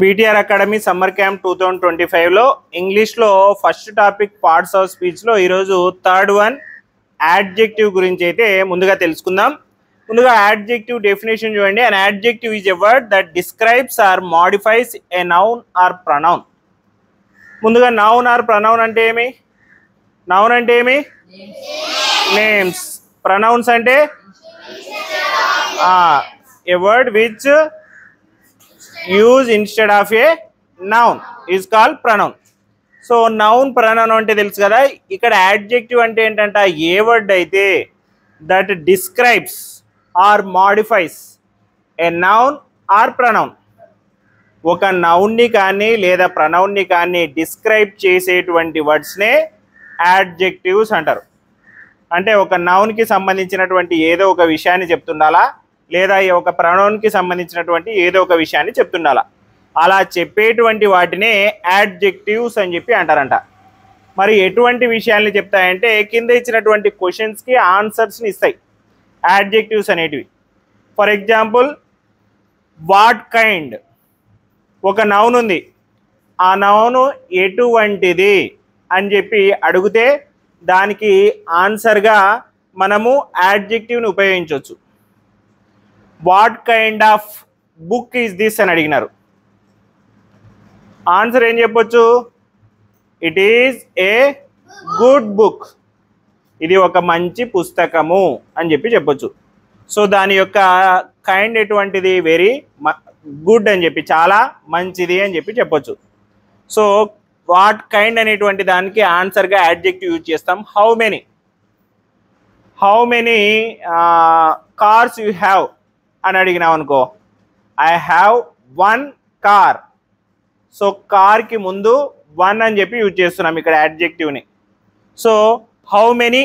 BTR Academy Summer Camp 2025 లో English లో first topic parts of speech లో ఈ రోజు థర్డ్ వన్ యాడ్జెక్టివ్ గురించి అయితే ముందుగా తెలుసుకుందాం. ముందుగా యాడ్జెక్టివ్ డెఫినేషన్ చూడండి. an adjective is a word that describes or modifies a noun or pronoun. ముందుగా noun or pronoun అంటే ఏమి? noun అంటే ఏమి? నేమ్స్. pronouns అంటే a word which use instead of a noun is called pronoun. So noun pronoun అంటే తెలుసు కదా. ఇక్కడ యాడ్జెక్టివ్ అంటే ఏంటంటే ఏ వర్డ్ అయితే that describes or modifies a noun or pronoun, ఒక నౌన్ని కానీ లేదా ప్రొనౌన్ని కానీ డిస్క్రైబ్ చేసేటువంటి వర్డ్స్నే యాడ్జెక్టివ్స్ అంటారు. అంటే ఒక నౌన్కి సంబంధించినటువంటి ఏదో ఒక విషయాన్ని చెప్తుండాలా, లేదా ఒక ప్రొనౌన్కి సంబంధించినటువంటి ఏదో ఒక విషయాన్ని చెప్తుండాలా. అలా చెప్పేటువంటి వాటినే యాడ్జెక్టివ్స్ అని చెప్పి అంటారంట. మరి ఎటువంటి విషయాల్ని చెప్తాయంటే కింద ఇచ్చినటువంటి క్వశ్చన్స్కి ఆన్సర్స్ని ఇస్తాయి యాడ్జెక్టివ్స్ అనేటివి. ఫర్ ఎగ్జాంపుల్ వాట్ కైండ్, ఒక నౌన్ ఉంది, ఆ నౌను ఎటువంటిది అని చెప్పి అడిగితే దానికి ఆన్సర్గా మనము యాడ్జెక్టివ్ని ఉపయోగించవచ్చు. What kind of book is this అని అడిగినారు, ఆన్సర్ ఏం చెప్పొచ్చు? It is a good book, ఇది ఒక మంచి పుస్తకము అని చెప్పి చెప్పొచ్చు. సో దాని యొక్క కైండ్ ఎటువంటిది? వెరీ గుడ్ అని చెప్పి, చాలా మంచిది అని చెప్పి చెప్పొచ్చు. సో వాట్ కైండ్ అనేటువంటి దానికి ఆన్సర్గా యాడ్జెక్టివ్ యూజ్ చేస్తాం. How many cars you have అని అడిగినాం అనుకో, I have one car. So కార్కి ముందు వన్ అని చెప్పి యూజ్ చేస్తున్నాం ఇక్కడ యాడ్జెక్టివ్ని. సో హౌ మెనీ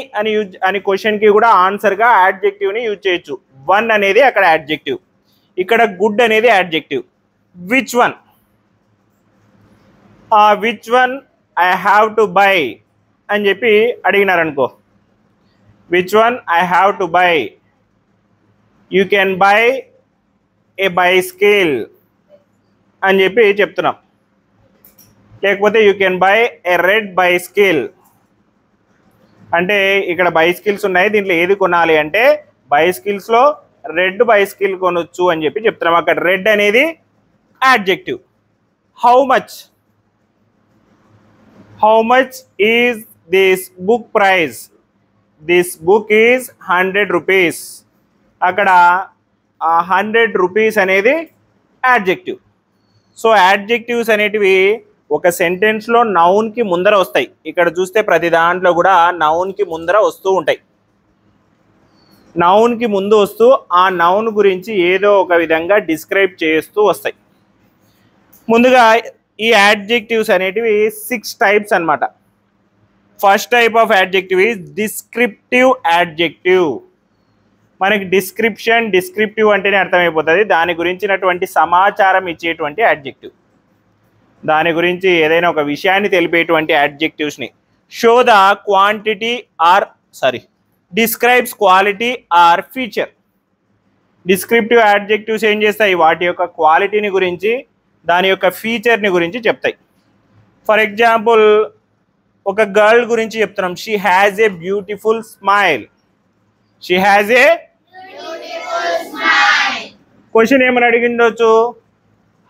అని క్వశ్చన్కి కూడా ఆన్సర్గా యాడ్జెక్టివ్ని యూజ్ చేయొచ్చు. వన్ అనేది అక్కడ యాడ్జెక్టివ్, ఇక్కడ గుడ్ అనేది adjective. Which one I have to buy అని చెప్పి అడిగినారనుకో, which one I have to buy, you can buy a bicycle అని చెప్పి చెప్తున్నాం. లేకపోతే you can buy a red bicycle అంటే ఇక్కడ బైస్కిల్స్ ఉన్నాయి, దీంట్లో ఏది కొనాలి అంటే బైస్కిల్స్లో రెడ్ బైస్కిల్ కొనొచ్చు అని చెప్పి చెప్తున్నాం. అక్కడ రెడ్ అనేది adjective. How much is this book price, this book is 100 rupees. అక్కడ 100 rupees అనేది యాడ్జెక్టివ్. సో యాడ్జెక్టివ్స్ అనేటివి ఒక సెంటెన్స్లో నౌన్కి ముందర వస్తాయి. ఇక్కడ చూస్తే ప్రతి దాంట్లో కూడా నౌన్కి ముందర వస్తూ ఉంటాయి. నౌన్కి ముందు వస్తూ ఆ నౌన్ గురించి ఏదో ఒక విధంగా డిస్క్రైబ్ చేస్తూ వస్తాయి. ముందుగా ఈ యాడ్జెక్టివ్స్ అనేటివి 6 types అన్నమాట. First type of adjective is descriptive adjective. మనకి డిస్క్రిప్టివ్ అంటేనే అర్థమైపోతుంది, దాని గురించినటువంటి సమాచారం ఇచ్చేటువంటి యాడ్జెక్టివ్, దాని గురించి ఏదైనా ఒక విషయాన్ని తెలిపేటువంటి యాడ్జెక్టివ్స్ని. Show the quantity or describes quality or feature. Descriptive adjectives ఏం చేస్తాయి? వాటి యొక్క క్వాలిటీని గురించి, దాని యొక్క ఫీచర్ని గురించి చెప్తాయి. ఫర్ ఎగ్జాంపుల్ ఒక గర్ల్ గురించి చెప్తున్నాం, she has a beautiful smile. She has A question ఏమని అడిగిండొచ్చు?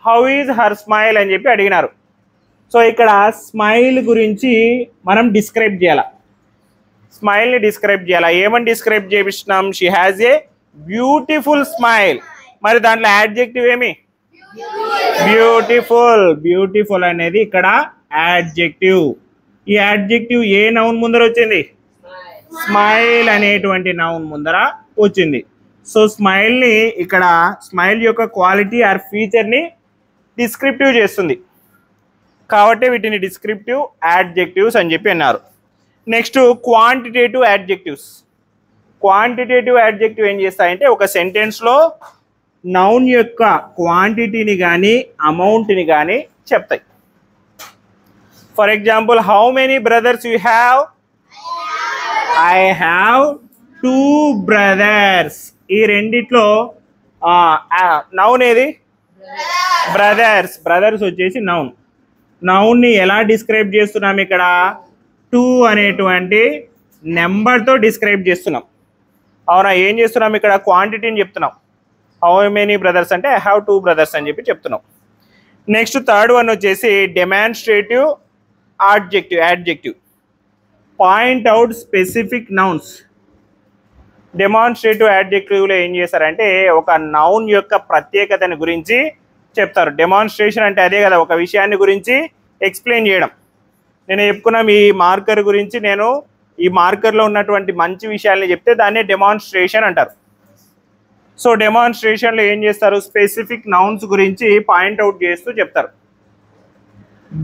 హౌ ఈజ్ హర్ స్మైల్ అని చెప్పి అడిగినారు. సో ఇక్కడ స్మైల్ గురించి మనం డిస్క్రైబ్ చేయాలి, స్మైల్ని డిస్క్రైబ్ చేయాలి. ఏమని డిస్క్రైబ్ చేపిస్తున్నాం? She has a beautiful smile. మరి దాంట్లో యాడ్జెక్టివ్ ఏమి? బ్యూటిఫుల్ అనేది ఇక్కడ యాడ్జెక్టివ్. ఈ యాడ్జెక్టివ్ ఏ నౌన్ ముందర వచ్చింది? స్మైల్ అనేటువంటి నౌన్ ముందర వచ్చింది. సో స్మైల్ని ఇక్కడ స్మైల్ యొక్క క్వాలిటీ ఆర్ ఫీచర్ని డిస్క్రిప్టివ్ చేస్తుంది కాబట్టి వీటిని డిస్క్రిప్టివ్ యాడ్జెక్టివ్స్ అని చెప్పి అన్నారు. Next quantitative adjectives. Quantitative adjective ఏం చేస్తాయంటే ఒక సెంటెన్స్లో నౌన్ యొక్క క్వాంటిటీని కానీ అమౌంట్ని కానీ చెప్తాయి. For example how many brothers you have, I have 2 brothers. ఈ రెండిట్లో నౌన్ ఏది? బ్రదర్స్. బ్రదర్స్ వచ్చేసి నౌన్. నౌన్ని ఎలా డిస్క్రైబ్ చేస్తున్నాం ఇక్కడ? 2 అనేటువంటి నెంబర్తో డిస్క్రైబ్ చేస్తున్నాం. అవునా? ఏం చేస్తున్నాం ఇక్కడ? క్వాంటిటీని చెప్తున్నాం. హౌ మెనీ బ్రదర్స్ అంటే ఐ హ్యావ్ 2 బ్రదర్స్ అని చెప్పి చెప్తున్నాం. నెక్స్ట్ థర్డ్ వన్ వచ్చేసి demonstrative adjective. Point out specific nouns. Demonstrative యాడ్జెక్టివ్లో ఏం చేస్తారంటే ఒక నౌన్ యొక్క ప్రత్యేకతని గురించి చెప్తారు. డెమాన్స్ట్రేషన్ అంటే అదే కదా, ఒక విషయాన్ని గురించి ఎక్స్ప్లెయిన్ చేయడం. నేను చెప్పుకున్నాం ఈ మార్కర్ గురించి, నేను ఈ మార్కర్లో ఉన్నటువంటి మంచి విషయాల్ని చెప్తే దాన్నే డెమాన్స్ట్రేషన్ అంటారు. సో డెమాన్స్ట్రేషన్లో ఏం చేస్తారు? స్పెసిఫిక్ నౌన్స్ గురించి పాయింట్అవుట్ చేస్తూ చెప్తారు.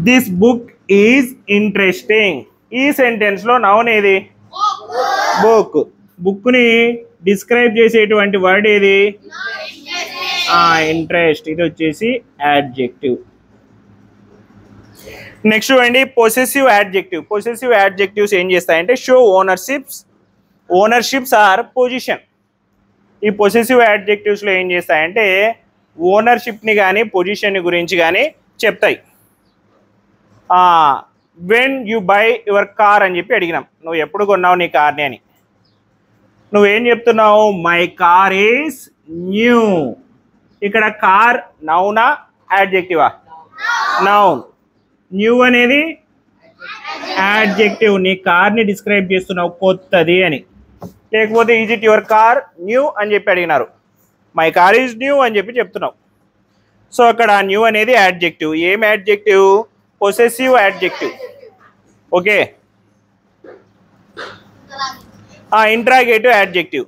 This book is interesting. ఈ సెంటెన్స్లో నౌన్ ఏది? బుక్. బుక్ని డిస్క్రైబ్ చేసేటువంటి వర్డ్ ఏది? ఇంట్రెస్ట్. ఇది వచ్చేసి యాడ్జెక్టివ్. నెక్స్ట్ అండి పొసెసివ్ యాడ్జెక్టివ్. పొసెసివ్ యాడ్జెక్టివ్స్ ఏం చేస్తాయంటే షో ఓనర్షిప్స్ ఆర్ పొజిషన్. ఈ పొసెసివ్ యాడ్జెక్టివ్స్లో ఏం చేస్తాయంటే ఓనర్షిప్ని కానీ పొజిషన్ని గురించి కానీ చెప్తాయి. When you by your car అని చెప్పి అడిగినాం, నువ్వు ఎప్పుడు కొన్నావు నీ కార్ని అని. నువ్వేం చెప్తున్నావు? My car is new. ఇక్కడ కార్ నౌనా యాడ్జెక్టివా? నౌన్. న్యూ అనేది యాడ్జెక్టివ్. నీ కార్ని డిస్క్రైబ్ చేస్తున్నావు కొత్తది అని. లేకపోతే is it your car new అని చెప్పి అడిగినారు, మై కార్ ఈజ్ న్యూ అని చెప్పి చెప్తున్నావు. సో అక్కడ న్యూ అనేది యాడ్జెక్టివ్. ఏం adjective? Possessive adjective. Okay. Interrogative adjective.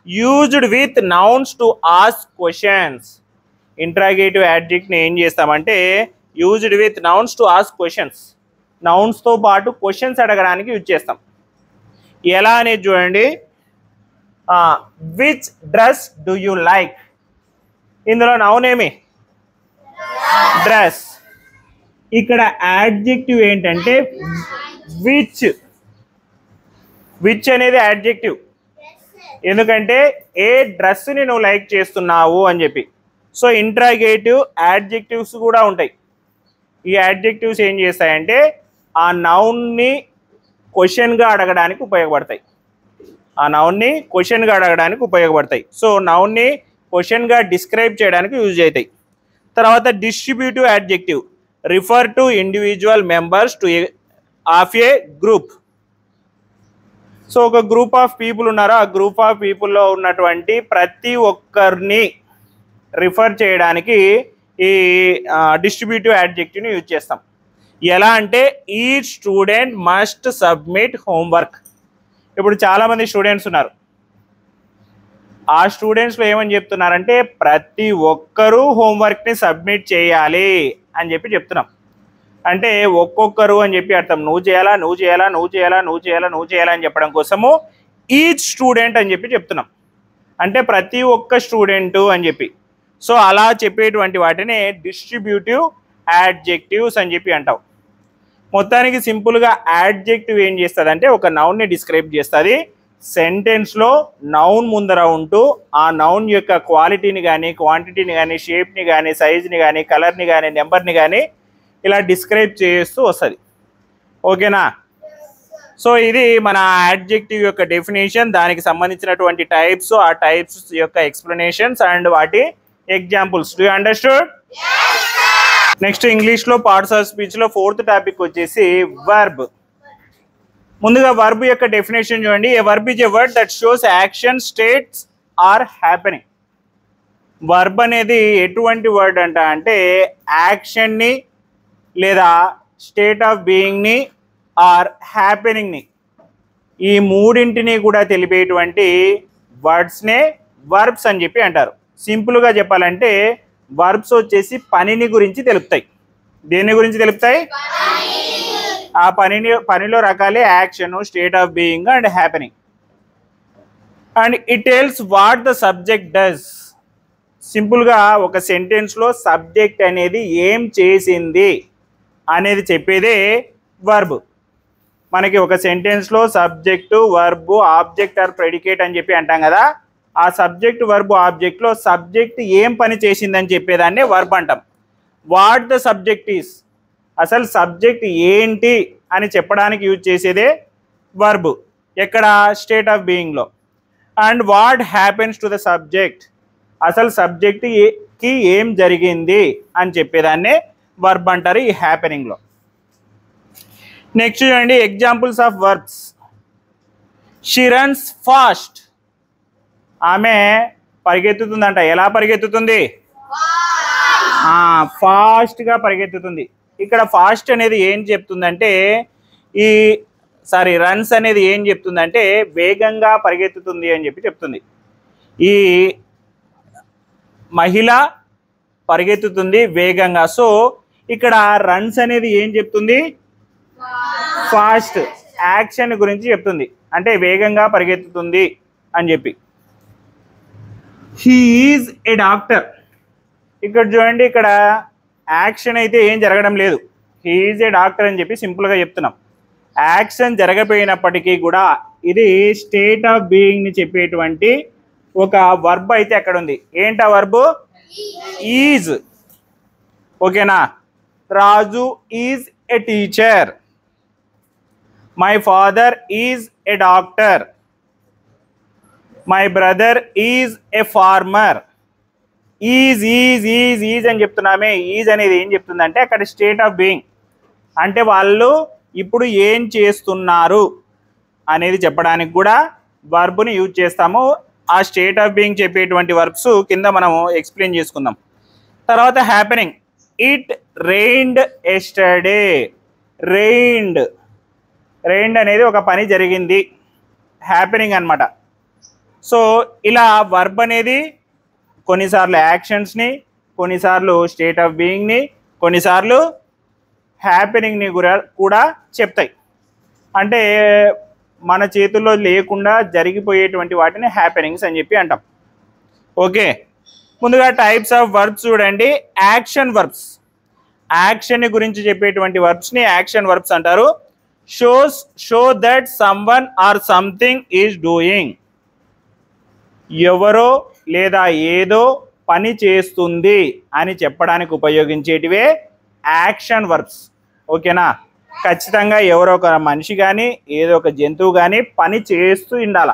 Used with nouns to ask questions. Interrogative యాడ్జెక్ట్ని ఏం చేస్తామంటే used with nouns to ask questions. నౌన్స్తో పాటు క్వశ్చన్స్ అడగడానికి యూజ్ చేస్తాం. ఎలా అనేది చూడండి. Which dress do you like? ఇందులో నౌన్ ఏమి? డ్రెస్. ఇక్కడ యాడ్జెక్టివ్ ఏంటంటే విచ్. విచ్ అనేది యాడ్జెక్టివ్. ఎందుకంటే ఏ డ్రెస్ని నువ్వు లైక్ చేస్తున్నావు అని చెప్పి. సో ఇంట్రాగేటివ్ యాడ్జెక్టివ్స్ కూడా ఉంటాయి. ఈ యాడ్జెక్టివ్స్ ఏం చేస్తాయంటే ఆ నౌన్ని క్వశ్చన్గా అడగడానికి ఉపయోగపడతాయి. సో నౌన్ని క్వశ్చన్గా డిస్క్రైబ్ చేయడానికి యూజ్ అవుతాయి. తర్వాత distributive adjective. Refer to individual members of A group. So ఒక గ్రూప్ ఆఫ్ పీపుల్ ఉన్నారో ఆ గ్రూప్ ఆఫ్ పీపుల్లో ఉన్నటువంటి ప్రతి ఒక్కరిని రిఫర్ చేయడానికి ఈ డిస్ట్రిబ్యూటివ్ యాడ్జెక్టివ్ని యూజ్ చేస్తాం. ఎలా అంటే each student must submit homework. ఇప్పుడు చాలామంది స్టూడెంట్స్ ఉన్నారు. ఆ స్టూడెంట్స్లో ఏమని చెప్తున్నారంటే ప్రతి ఒక్కరూ హోంవర్క్ని సబ్మిట్ చేయాలి అని చెప్పి చెప్తున్నాం. అంటే ఒక్కొక్కరు అని చెప్పి అర్థం. నువ్వు చేయాలా అని చెప్పడం కోసము ఈచ్ స్టూడెంట్ అని చెప్పి చెప్తున్నాం. అంటే ప్రతి ఒక్క స్టూడెంటు అని చెప్పి. సో అలా చెప్పేటువంటి వాటిని డిస్ట్రిబ్యూటివ్ యాడ్జెక్టివ్స్ అని చెప్పి అంటావు. మొత్తానికి సింపుల్గా యాడ్జెక్టివ్ ఏం చేస్తుంది అంటే ఒక నౌన్ని డిస్క్రైబ్ చేస్తుంది. సెంటెన్స్లో నౌన్ ముందర ఉంటూ ఆ నౌన్ యొక్క క్వాలిటీని కానీ క్వాంటిటీని కానీ షేప్ని కానీ సైజ్ని కానీ కలర్ని కానీ నెంబర్ని కానీ ఇలా డిస్క్రైబ్ చేస్తూ వస్తుంది. ఓకేనా? సో ఇది మన యాడ్జెక్టివ్ యొక్క డెఫినేషన్, దానికి సంబంధించినటువంటి టైప్స్, ఆ టైప్స్ యొక్క ఎక్స్ప్లెనేషన్స్ అండ్ వాటి examples. Do you understood? Next ఇంగ్లీష్లో పార్ట్స్ ఆఫ్ స్పీచ్లో 4th టాపిక్ వచ్చేసి వర్బ్. ముందుగా వర్బ్ యొక్క డెఫినేషన్ చూడండి. A verb is a word that shows action states or happening. Verb అనేది ఎటువంటి వర్డ్ అంటే యాక్షన్ని లేదా స్టేట్ ఆఫ్ బీయింగ్ని ఆర్ హ్యాపెనింగ్ని, ఈ మూడింటిని కూడా తెలిపేటువంటి వర్డ్స్నే వర్బ్స్ అని చెప్పి అంటారు. సింపుల్గా చెప్పాలంటే వర్బ్స్ వచ్చేసి పనిని గురించి తెలుపుతాయి. దేని గురించి తెలుపుతాయి? ఆ పనిలో రకాలే action, state of being and happening. And it tells what the subject does. సింపుల్గా ఒక సెంటెన్స్లో సబ్జెక్ట్ అనేది ఏం చేసింది అనేది చెప్పేదే వర్బ్. మనకి ఒక సెంటెన్స్లో subject, verb, object or predicate అని చెప్పి అంటాం కదా. ఆ సబ్జెక్ట్, వర్బ్, ఆబ్జెక్ట్లో సబ్జెక్ట్ ఏం పని చేసిందని చెప్పేదాన్ని వర్బ్ అంటాం. వాట్ ద సబ్జెక్ట్ ఈస్, అసలు సబ్జెక్ట్ ఏంటి అని చెప్పడానికి యూజ్ చేసేదే వర్బ్ ఎక్కడ స్టేట్ ఆఫ్ బీయింగ్లో. And what happens to the subject, అసలు సబ్జెక్ట్కి ఏం జరిగింది అని చెప్పేదాన్నే వర్బ్ అంటారు ఈ హ్యాపెనింగ్లో. నెక్స్ట్ చూడండి examples of verbs. She runs fast, ఆమె పరిగెత్తుతుందంట. ఎలా పరిగెత్తుతుంది? ఫాస్ట్గా పరిగెత్తుతుంది. ఇక్కడ ఫాస్ట్ అనేది ఏం చెప్తుందంటే రన్స్ అనేది ఏం చెప్తుందంటే వేగంగా పరిగెత్తుతుంది అని చెప్పి చెప్తుంది. ఈ మహిళ పరిగెత్తుతుంది వేగంగా. సో ఇక్కడ రన్స్ అనేది ఏం చెప్తుంది? ఫాస్ట్ యాక్షన్ గురించి చెప్తుంది, అంటే వేగంగా పరిగెత్తుతుంది అని చెప్పి. హీ ఈజ్ ఏ డాక్టర్, ఇక్కడ చూడండి ఇక్కడ యాక్షన్ అయితే ఏం జరగడం లేదు, హీ ఈజ్ ఏ డాక్టర్ అని చెప్పి సింపుల్గా చెప్తున్నాం. యాక్షన్ జరగపోయినప్పటికీ కూడా ఇది స్టేట్ ఆఫ్ బీయింగ్ని చెప్పేటువంటి ఒక వర్బ్ అయితే అక్కడ ఉంది. ఏంటా వర్బ్? ఈజ్. ఓకేనా? Raju is a teacher, my father is a doctor, my brother is a farmer. Is is is is అని చెప్తున్నామే. ఈజ్ అనేది ఏం చెప్తుందంటే అక్కడ స్టేట్ ఆఫ్ బీయింగ్, అంటే వాళ్ళు ఇప్పుడు ఏం చేస్తున్నారు అనేది చెప్పడానికి కూడా వర్బ్ని యూజ్ చేస్తాము. ఆ స్టేట్ ఆఫ్ బీయింగ్ చెప్పేటువంటి వర్బ్స్ కింద మనము ఎక్స్ప్లెయిన్ చేసుకుందాం. తర్వాత happening. It reigned yesterday. Reigned అనేది ఒక పని జరిగింది, హ్యాపెనింగ్ అన్నమాట. సో ఇలా వర్బ్ అనేది కొన్నిసార్లు యాక్షన్స్ని, కొన్నిసార్లు స్టేట్ ఆఫ్ బీయింగ్ని, కొన్నిసార్లు హ్యాపెనింగ్ని కూడా చెప్తాయి. అంటే మన చేతుల్లో లేకుండా జరిగిపోయేటువంటి వాటిని హ్యాపెనింగ్స్ అని చెప్పి అంటాం. ఓకే, ముందుగా టైప్స్ ఆఫ్ వర్బ్స్ చూడండి. యాక్షన్ వర్బ్స్, యాక్షన్ గురించి చెప్పేటువంటి వర్బ్స్ని యాక్షన్ వర్బ్స్ అంటారు. Show that someone or something is doing, ఎవరో లేదా ఏదో పని చేస్తుంది అని చెప్పడానికి ఉపయోగించేటివే యాక్షన్ వర్బ్స్. ఓకేనా? ఖచ్చితంగా ఎవరో ఒక మనిషి కానీ ఏదో ఒక జంతువు కానీ పని చేస్తూ ఉండాల,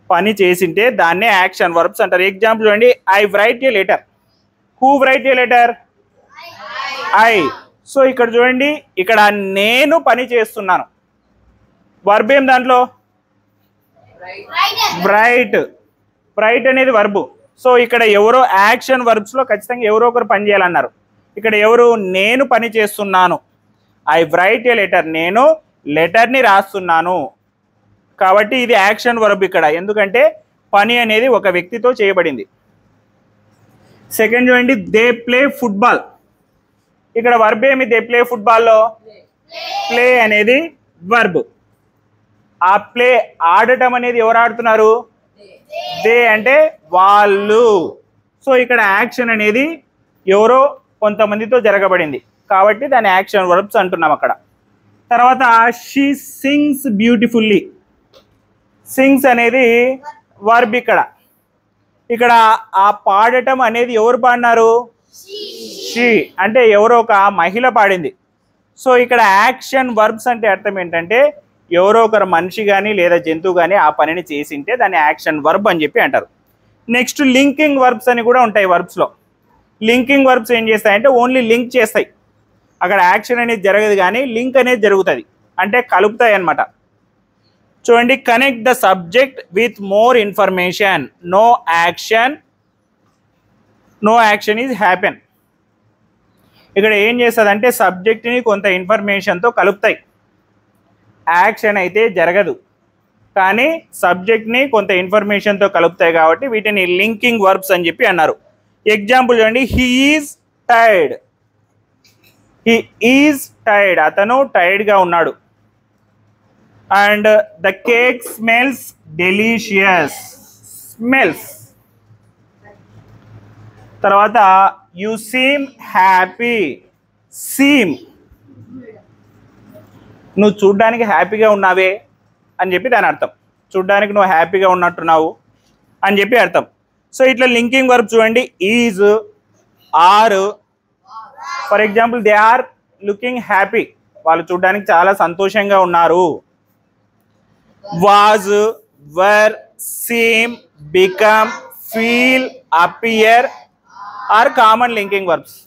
పని చేసింటే దాన్నే యాక్షన్ వర్బ్స్ అంటారు. ఎగ్జాంపుల్ చూడండి, I right A letter. Who right A letter? I. So ఇక్కడ చూడండి, ఇక్కడ నేను పని చేస్తున్నాను, వర్బ్ ఏం దాంట్లో? రైట్. రైట్ అనేది వర్బు. సో ఇక్కడ ఎవరో యాక్షన్ వర్బ్స్లో ఖచ్చితంగా ఎవరో ఒకరు పని చేయాలన్నారు. ఇక్కడ ఎవరు? నేను పని చేస్తున్నాను. ఐ రైట్ ఏ లెటర్, నేను లెటర్ని రాస్తున్నాను. కాబట్టి ఇది యాక్షన్ వర్బ్ ఇక్కడ, ఎందుకంటే పని అనేది ఒక వ్యక్తితో చేయబడింది. సెకండ్ చూడండి, దే ప్లే ఫుట్బాల్. ఇక్కడ వర్బ్ ఏమి? దే ప్లే ఫుట్బాల్లో ప్లే అనేది వర్బ్. ఆ ప్లే ఆడటం అనేది ఎవరు ఆడుతున్నారు? దే అంటే వాళ్ళు. సో ఇక్కడ యాక్షన్ అనేది ఎవరో కొంతమందితో జరగబడింది కాబట్టి దాని యాక్షన్ వర్బ్స్ అంటున్నాం అక్కడ. తర్వాత షీ సింగ్స్ బ్యూటిఫుల్లీ. సింగ్స్ అనేది వర్బ్. ఇక్కడ ఆ పాడటం అనేది ఎవరు పాడినారు? షీ, అంటే ఎవరో ఒక మహిళ పాడింది. సో ఇక్కడ యాక్షన్ వర్బ్స్ అంటే అర్థం ఏంటంటే ఎవరో ఒకరు మనిషి కానీ లేదా జంతువు కానీ ఆ పనిని చేసింటే దాన్ని యాక్షన్ వర్బ్ అని చెప్పి అంటారు. నెక్స్ట్ లింకింగ్ వర్బ్స్ అని కూడా ఉంటాయి వర్బ్స్లో. లింకింగ్ వర్బ్స్ ఏం చేస్తాయంటే ఓన్లీ లింక్ చేస్తాయి, అక్కడ యాక్షన్ అనేది జరగదు కానీ లింక్ అనేది జరుగుతుంది, అంటే కలుపుతాయి అన్నమాట. చూడండి, connect the subject with more information. No action is happen. ఇక్కడ ఏం చేస్తుంది అంటే సబ్జెక్ట్ని కొంత ఇన్ఫర్మేషన్తో కలుపుతాయి, యాక్షన్ అయితే జరగదు కానీ సబ్జెక్ట్ని కొంత ఇన్ఫర్మేషన్తో కలుపుతాయి కాబట్టి వీటిని లింకింగ్ వర్బ్స్ అని చెప్పి అన్నారు. ఎగ్జాంపుల్ చూడండి, he is tired. He is tired, అతను టైర్డ్గా ఉన్నాడు. And the cake smells delicious. Smells. తర్వాత యు సీమ్ హ్యాపీ. సీమ్, నువ్వు చూడ్డానికి హ్యాపీగా ఉన్నావే అని చెప్పి దాని అర్థం. చూడ్డానికి నువ్వు హ్యాపీగా ఉన్నట్టున్నావు అని చెప్పి అర్థం. సో ఇట్లా లింకింగ్ వర్బ్ చూడండి, is, are, for example they are looking happy, వాళ్ళు చూడడానికి చాలా సంతోషంగా ఉన్నారు. Was, were, seem, become, feel, appear are common linking verbs.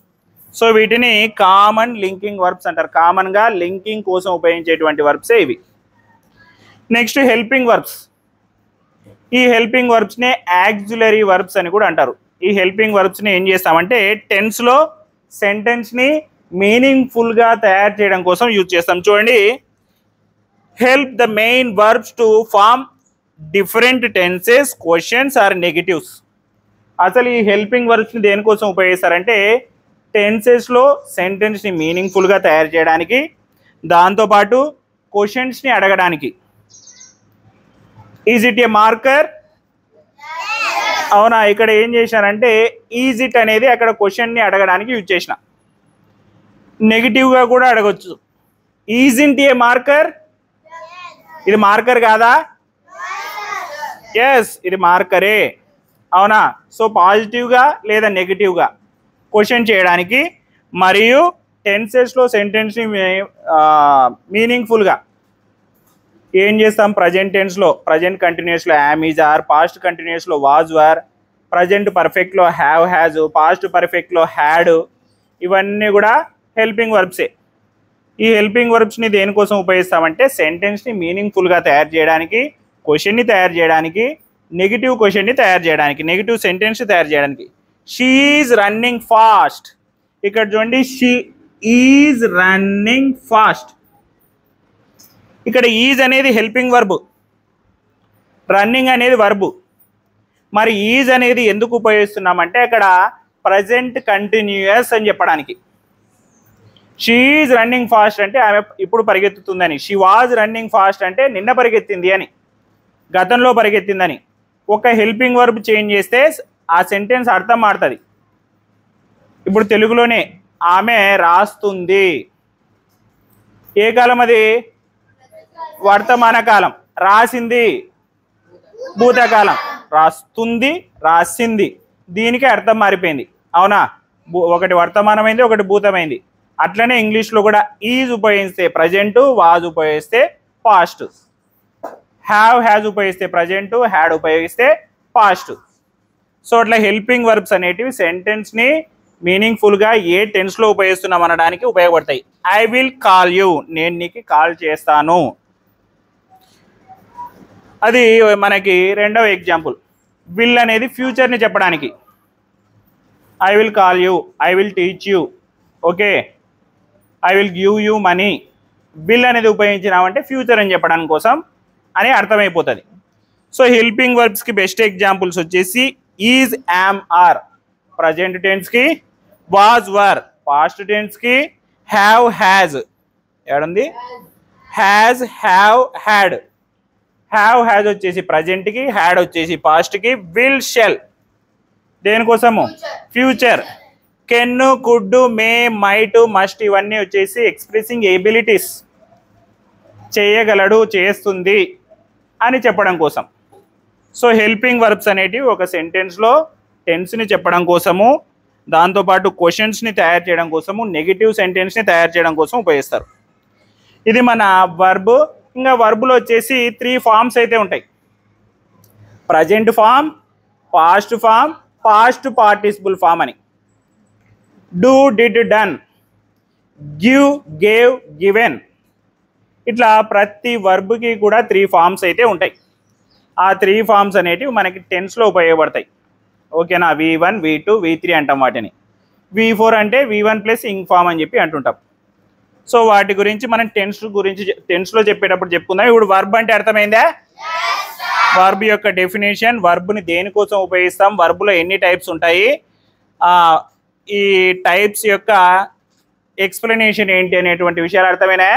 So వీటిని కామన్ లింకింగ్ వర్బ్స్ అంటారు. కామన్గా లింకింగ్ కోసం ఉపయోగించేటువంటి వర్బ్సే ఇవి. Next helping verbs. ఈ హెల్పింగ్ వర్బ్స్ని యాక్సిలరీ వర్బ్స్ అని కూడా అంటారు. ఈ హెల్పింగ్ వర్బ్స్ని ఏం చేస్తామంటే టెన్స్లో సెంటెన్స్ని మీనింగ్ఫుల్గా తయారు చేయడం కోసం యూజ్ చేస్తాం. చూడండి, help the main verbs to form different tenses, questions or negatives. అసలు ఈ హెల్పింగ్ వర్బ్స్ని దేనికోసం ఉపయోగిస్తారంటే టెన్సెస్లో సెంటెన్స్ని మీనింగ్ఫుల్గా తయారు చేయడానికి, దాంతోపాటు క్వశ్చన్స్ని అడగడానికి. Is it A marker? అవునా, ఇక్కడ ఏం చేశానంటే ఈజ్ ఇట్ అనేది అక్కడ క్వశ్చన్ని అడగడానికి యూజ్ చేసిన. నెగిటివ్గా కూడా అడగచ్చు. ఈజ్ ఇంట్ ఏ మార్కర్? ఇది మార్కర్ కాదా? ఎస్, ఇది మార్కరే. అవునా, సో పాజిటివ్గా లేదా నెగిటివ్గా క్వశ్చన్ చేయడానికి, మరియు టెన్సెస్లో సెంటెన్స్ని మీనింగ్ఫుల్గా ఏం చేస్తాం? ప్రజెంట్ టెన్స్లో ప్రజెంట్ కంటిన్యూస్లో యామ్, ఈజ్, ఆర్, పాస్ట్ కంటిన్యూస్లో వాజ్, వర్, ప్రజెంట్ పర్ఫెక్ట్లో హ్యావ్, హ్యాజ్, పాస్ట్ పర్ఫెక్ట్లో హ్యాడ్, ఇవన్నీ కూడా హెల్పింగ్ వర్బ్సే. ఈ హెల్పింగ్ వర్బ్స్ని దేనికోసం ఉపయోగిస్తామంటే సెంటెన్స్ని మీనింగ్ఫుల్గా తయారు చేయడానికి, క్వశ్చన్ని తయారు చేయడానికి, నెగిటివ్ క్వశ్చన్ని తయారు చేయడానికి, నెగిటివ్ సెంటెన్స్ తయారు చేయడానికి. She is running fast. ఇక్కడ చూడండి, షీ ఈజ్ రన్నింగ్ ఫాస్ట్. ఇక్కడ ఈజ్ అనేది హెల్పింగ్ వర్బ్, రన్నింగ్ అనేది వర్బ్. మరి ఈజ్ అనేది ఎందుకు ఉపయోగిస్తున్నామంటే అక్కడ ప్రజెంట్ కంటిన్యూయస్ అని చెప్పడానికి. షీ ఈజ్ రన్నింగ్ ఫాస్ట్ అంటే ఆమె ఇప్పుడు పరిగెత్తుతుందని, షీ వాజ్ రన్నింగ్ ఫాస్ట్ అంటే నిన్న పరిగెత్తింది అని, గతంలో పరిగెత్తిందని. ఒక హెల్పింగ్ వర్బ్ చేంజ్ చేస్తే ఆ సెంటెన్స్ అర్థం మారుతుంది. ఇప్పుడు తెలుగులోనే ఆమె రాస్తుంది. ఏ కాలం అది? వర్తమాన కాలం. రాసింది భూతకాలం. రాస్తుంది, రాసింది, దీనికి అర్థం మారిపోయింది. అవునా, ఒకటి వర్తమానమైంది, ఒకటి భూతమైంది. అట్లనే ఇంగ్లీష్లో కూడా ఈజ్ ఉపయోగిస్తే ప్రజెంటు, వాజ్ ఉపయోగిస్తే పాస్ట్, హ్యావ్, హ్యాజ్ ఉపయోగిస్తే ప్రజెంటు, హ్యాడ్ ఉపయోగిస్తే పాస్ట్. సో అట్లా హెల్పింగ్ వర్బ్స్ అనేటివి సెంటెన్స్ని మీనింగ్ఫుల్గా ఏ టెన్స్లో ఉపయోగిస్తున్నాం అనడానికి ఉపయోగపడతాయి. ఐ విల్ కాల్ యూ, నేను నీకు కాల్ చేస్తాను. అది మనకి రెండవ ఎగ్జాంపుల్. విల్ అనేది ఫ్యూచర్ని చెప్పడానికి. I will call you, I will teach you, okay, I will give you money. Will అనేది ఉపయోగించినామంటే ఫ్యూచర్ అని చెప్పడానికి కోసం అని అర్థమైపోతుంది. సో హెల్పింగ్ వర్బ్స్కి బెస్ట్ ఎగ్జాంపుల్స్ వచ్చేసి ఈజ్, యామ్, ఆర్ ప్రజెంట్ టెన్స్కి, వాజ్, వర్ పాస్ట్ టెన్స్కి, హ్యావ్, హ్యాజ్ ఏడుంది, has, have, had. Have, has వచ్చేసి ప్రజెంట్కి, హ్యాడ్ వచ్చేసి పాస్ట్కి, విల్, షెల్ దేనికోసము? Future. Can, could, may, might, must ఇవన్నీ వచ్చేసి ఎక్స్ప్రెసింగ్ ఎబిలిటీస్, చేయగలడు, చేస్తుంది అని చెప్పడం కోసం. సో హెల్పింగ్ వర్బ్స్ అనేటివి ఒక సెంటెన్స్లో టెన్స్ని చెప్పడం కోసము, దాంతోపాటు క్వశ్చన్స్ని తయారు చేయడం కోసము, నెగిటివ్ సెంటెన్స్ని తయారు చేయడం కోసం ఉపయోగిస్తారు. ఇది మన వర్బ్. ఇంకా వర్బులో వచ్చేసి 3 ఫామ్స్ అయితే ఉంటాయి. Present form, past form, past participle form అని. Do, did, done, give, gave, given, ఇట్లా ప్రతి వర్బ్కి కూడా 3 ఫామ్స్ అయితే ఉంటాయి. ఆ 3 ఫామ్స్ అనేటివి మనకి టెన్స్లో ఉపయోగపడతాయి. ఓకేనా, V1, V2, V3 అంటాం వాటిని. V4 అంటే V1 ప్లస్ ఇంగ్ ఫామ్ అని చెప్పి అంటుంటాం. సో వాటి గురించి మనం టెన్స్లో చెప్పేటప్పుడు చెప్పుకుందాం. ఇప్పుడు వర్బ్ అంటే అర్థమైందా? వర్బ్ యొక్క డెఫినేషన్, వర్బ్ని దేనికోసం ఉపయోగిస్తాం, వర్బ్లో ఎన్ని టైప్స్ ఉంటాయి, ఈ టైప్స్ యొక్క ఎక్స్ప్లెనేషన్ ఏంటి అనేటువంటి విషయాలు అర్థమైనా?